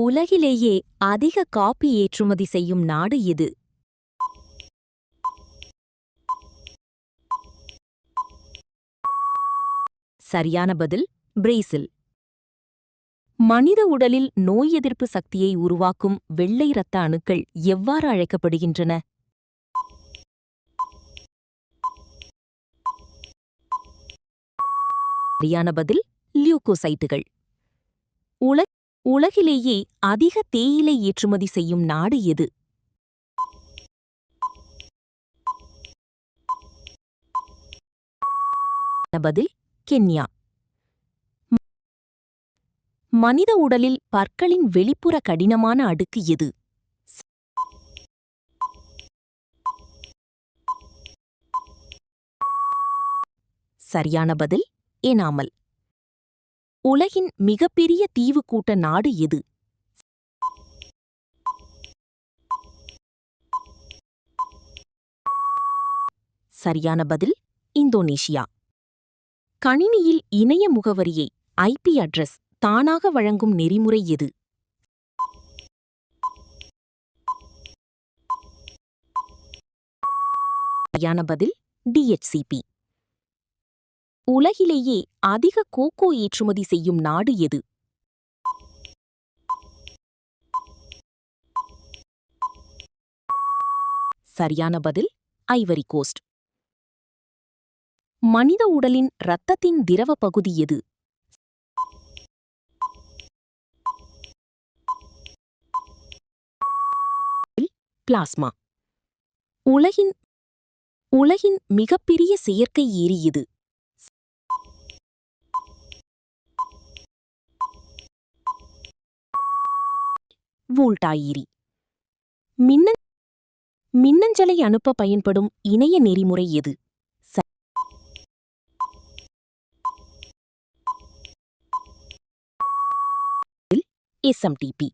உலகிலேயே அதிக காபி ஏற்றுமதி செய்யும் நாடு எது? சரியான பதில் பிரேசில். மனித உடலில் நோய் எதிர்ப்பு சக்தியை உருவாக்கும் வெள்ளை இரத்த அணுக்கள் எவ்வாறு அழைக்கப்படுகின்றன? சரியான பதில் லியூகோசைட்டுகள். உலகிலேயே அதிக தேயிலை ஏற்றுமதி செய்யும் நாடு எது? பதில் கென்யா. மனித உடலில் பற்களின் வெளிப்புற கடினமான அடுக்கு எது? சரியான பதில் எனாமல். உலகின் மிகப்பெரிய தீவு கூட்ட நாடு எது? சரியான பதில் இந்தோனேஷியா. கணினியில் இணைய முகவரியை ஐபி அட்ரஸ் தானாக வழங்கும் நெறிமுறை எது? சரியான பதில் டிஎச்சிபி. உலகிலேயே அதிக கோகோ ஏற்றுமதி செய்யும் நாடு எது? சரியான பதில் ஐவரி கோஸ்ட். மனித உடலின் இரத்தத்தின் திரவ பகுதி எது? பிளாஸ்மா. உலகின் மிகப்பெரிய செயற்கை ஏரி எது? வோல்டா ஏரி. மின்னஞ்சலை அனுப்ப பயன்படும் இணைய நெறிமுறை எது? எஸ்எம்டிபி.